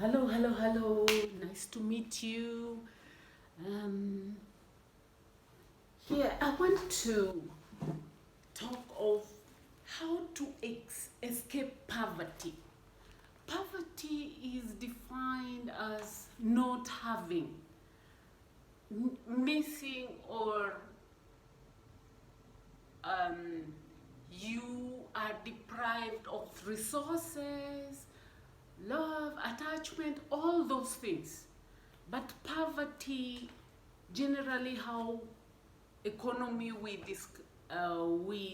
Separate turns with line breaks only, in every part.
Hello, hello, hello. Nice to meet you. Um, Here, I want to talk of how to escape poverty. Poverty is defined as not having, missing, or um, you are deprived of resources, love, attachment, all those things. But poverty, generally, how economy we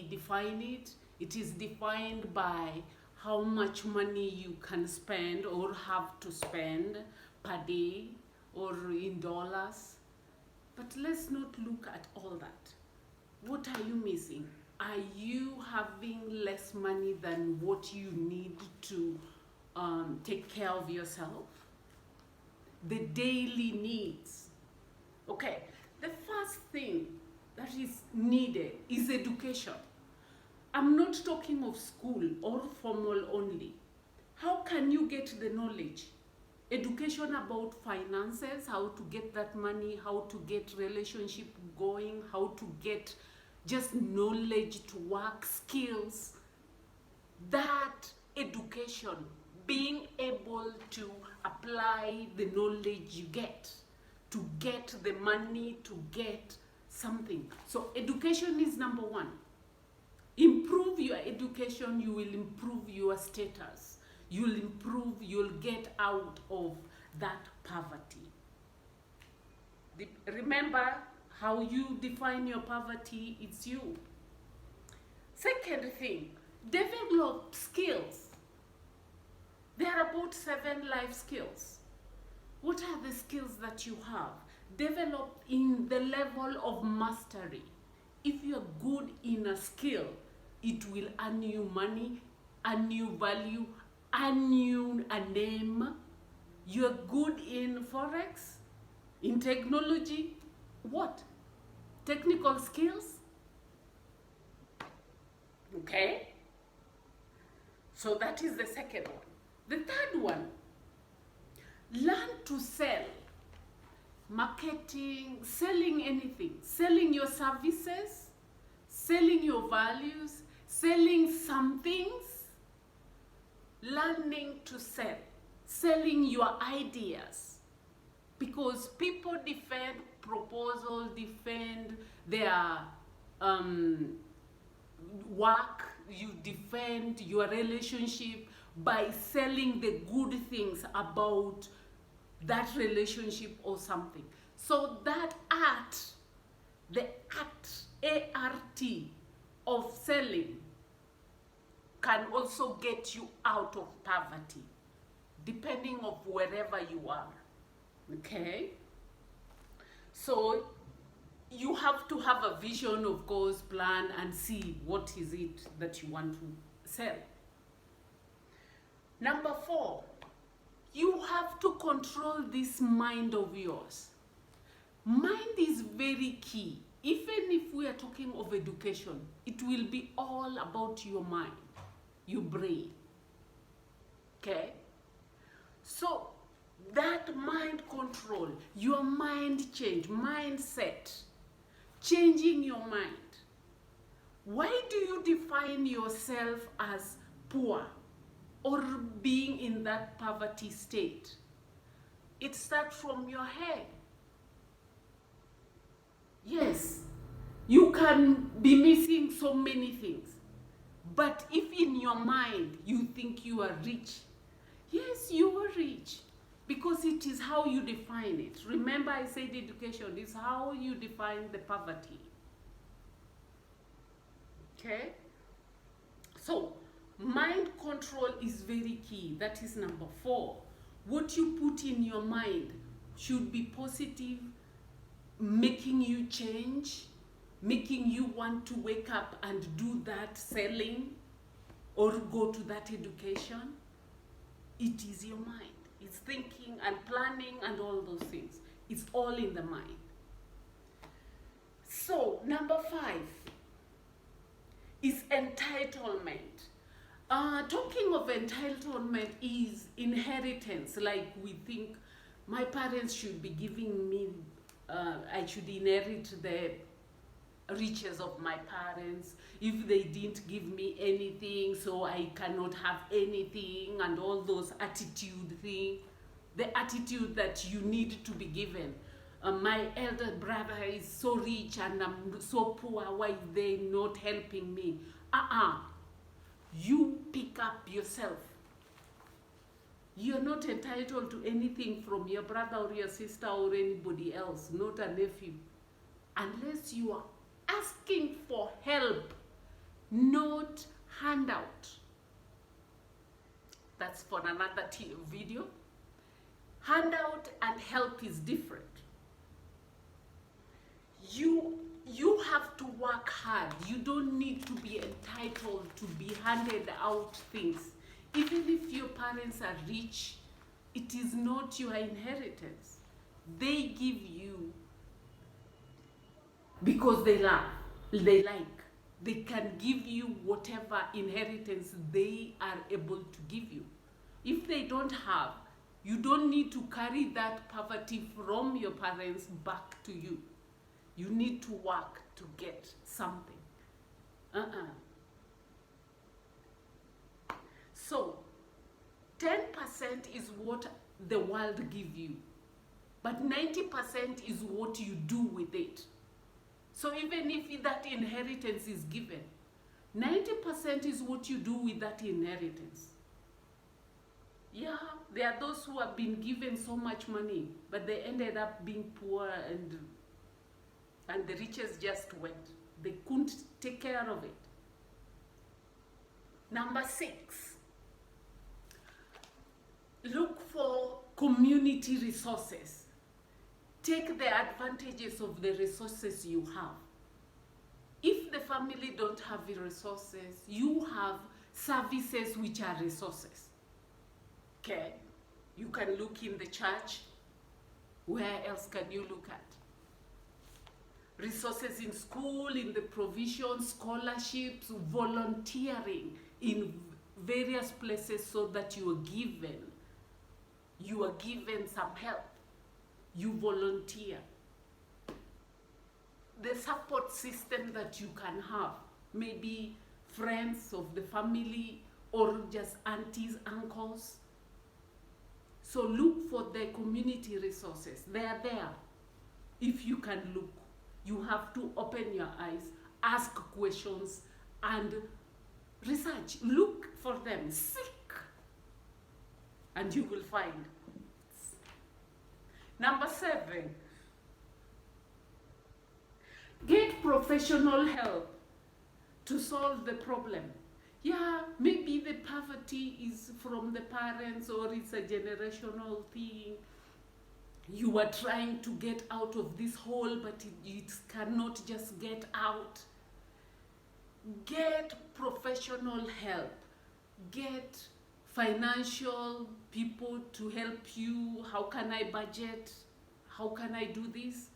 define it, it is defined by how much money you can spend or have to spend per day or in dollars. But let's not look at all that. What are you missing? Are you having less money than what you need to take care of yourself? The daily needs. Okay, the first thing that is needed is education. I'm not talking of school or formal only. How can you get the knowledge? Education about finances, how to get that money, how to get relationship going, how to get just knowledge to work, skills. That education, being able to apply the knowledge you get, to get the money, to get something. So education is number one. Improve your education, you will improve your status. You'll get out of that poverty. Remember how you define your poverty, it's you. Second thing, develop skills. There are about 7 life skills. What are the skills that you have? Develop in the level of mastery. If you're good in a skill, it will earn you money, earn you value, earn you a name. You're good in forex, in technology. What? Technical skills? Okay? So that is the second one. The third one, learn to sell. Marketing, selling anything, selling your services, selling your values, selling some things, learning to sell, selling your ideas. Because people defend proposal, defend their work, you defend your relationship by selling the good things about that relationship or something. So that art, the art, A-R-T, of selling can also get you out of poverty, depending of wherever you are. Okay? So you have to have a vision, of course, plan and see what is it that you want to sell. Number 4, you have to control this mind of yours. Mind is very key. Even if we are talking of education, it will be all about your mind, your brain. Okay? So that mind control, your mind change, mindset, changing your mind. Why do you define yourself as poor or being in that poverty state? It starts from your head. Yes, you can be missing so many things, but if in your mind you think you are rich, yes, you are rich, because it is how you define it. Remember, I said education is how you define the poverty. Okay? So, mind control is very key. That is number 4. What you put in your mind should be positive, making you change, making you want to wake up and do that selling or go to that education. It is your mind. It's thinking and planning and all those things. It's all in the mind. So, number 5 is entitlement. Talking of entitlement is inheritance. Like we think my parents should be giving me, I should inherit the riches of my parents. If they didn't give me anything, so I cannot have anything, and all those attitude thing. The attitude that you need to be given. My elder brother is so rich and I'm so poor. Why are they not helping me? You pick up yourself. You're not entitled to anything from your brother or your sister or anybody else, not a nephew, unless you are asking for help, not handout. That's for another video. Handout and help is different. You have to work hard. You don't need to be entitled to be handed out things. Even if your parents are rich, it is not your inheritance. They give you because they like. They can give you whatever inheritance they are able to give you. If they don't have, you don't need to carry that poverty from your parents back to you. You need to work to get something. So, 10% is what the world gives you, but 90% is what you do with it. So even if that inheritance is given, 90% is what you do with that inheritance. Yeah, there are those who have been given so much money, but they ended up being poor, and the riches just went. They couldn't take care of it. Number 6, look for community resources. Take the advantages of the resources you have. If the family don't have the resources, you have services which are resources. Okay, you can look in the church. Where else can you look at? Resources in school, in the provision, scholarships, volunteering in various places so that you are given some help. You volunteer. The support system that you can have, maybe friends of the family or just aunties, uncles. So look for the community resources. They are there. If you can look, you have to open your eyes, ask questions, and research. Look for them, seek, and you will find. Number 7, get professional help to solve the problem. Yeah, maybe the poverty is from the parents or it's a generational thing. You are trying to get out of this hole, but it cannot just get out. Get professional help. Get financial people to help you. How can I budget? How can I do this?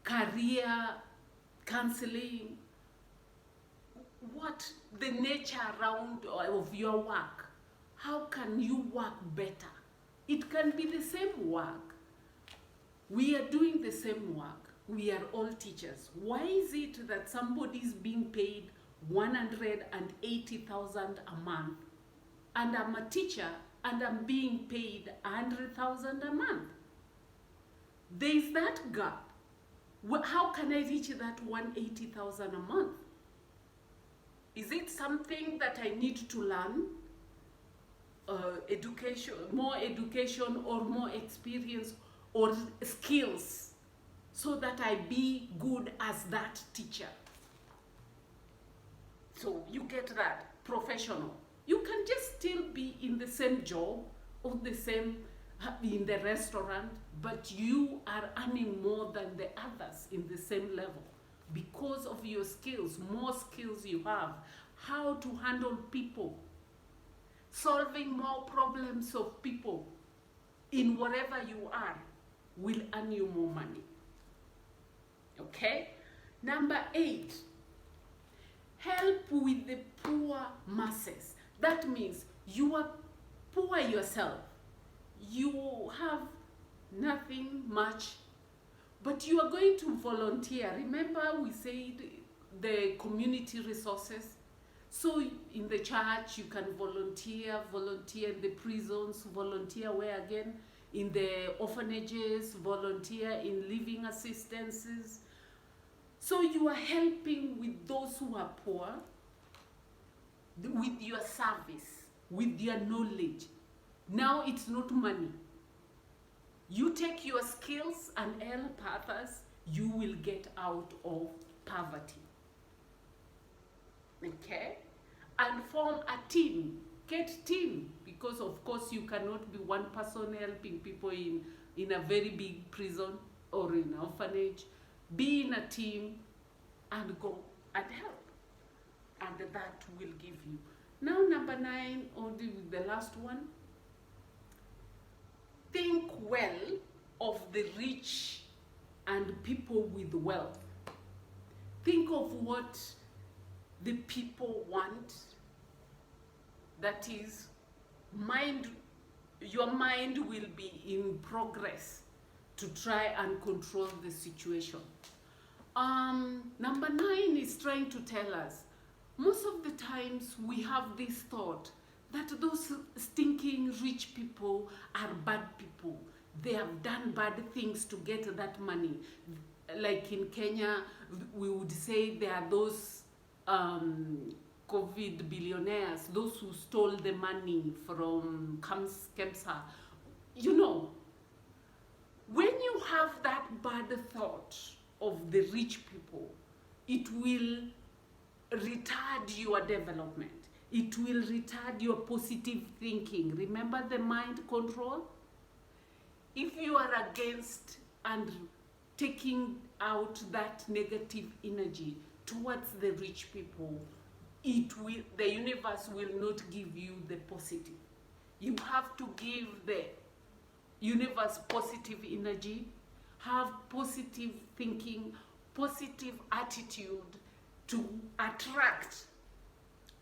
Career counseling. What the nature around of your work? How can you work better? It can be the same work. We are doing the same work. We are all teachers. Why is it that somebody is being paid 180,000 a month, and I'm a teacher and I'm being paid 100,000 a month? There is that gap. How can I reach that 180,000 a month? Is it something that I need to learn? Education, more education or more experience or skills so that I be good as that teacher. So you get that, professional. You can just still be in the same job or the same in the restaurant, but you are earning more than the others in the same level because of your skills, more skills you have, how to handle people, solving more problems of people in wherever you are will earn you more money. Okay? Number 8, help with the poor masses. That means you are poor yourself. You have nothing much, but you are going to volunteer. Remember we said the community resources. So in the church you can volunteer in the prisons, volunteer where again? In the orphanages, volunteer in living assistances. So you are helping with those who are poor, with your service, with your knowledge. Now it's not money. You take your skills and help others, you will get out of poverty. Okay? And form a team. Get team, because of course you cannot be one person helping people in a very big prison or in an orphanage. Be in a team and go and help. And that will give you. Now number 9, or the last one. Think well of the rich and people with wealth. Think of what the people want. That is, your mind will be in progress to try and control the situation. Number 9 is trying to tell us, most of the times we have this thought that those stinking rich people are bad people. They have done bad things to get that money. Like in Kenya, we would say there are those COVID billionaires, those who stole the money from Kemsa. You know, when you have that bad thought of the rich people, it will retard your development. It will retard your positive thinking. Remember the mind control? If you are against and taking out that negative energy towards the rich people, the universe will not give you the positive. You have to give the universe positive energy, have positive thinking, positive attitude to attract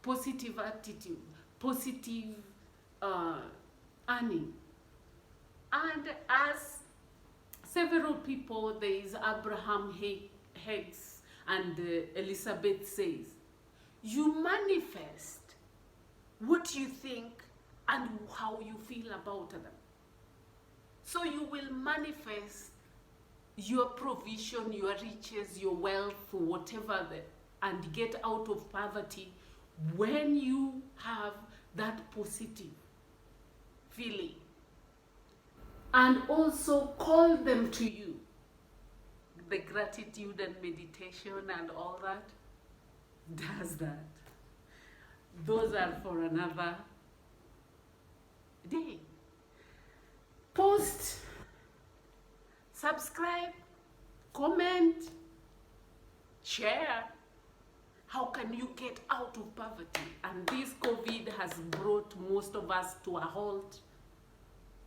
positive attitude, positive earning. And as several people, there is Abraham Hicks and Elizabeth says, you manifest what you think and how you feel about them. So you will manifest your provision, your riches, your wealth, whatever, and get out of poverty when you have that positive feeling. And also call them to you. The gratitude and meditation and all that does that. Those are for another day. Post, subscribe, comment, share. How can you get out of poverty? And this COVID has brought most of us to a halt,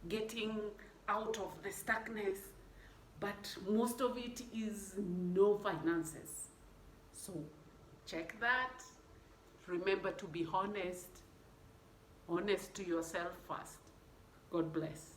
getting out of the stuckness, but most of it is no finances. So check that. Remember to be honest to yourself first. God bless.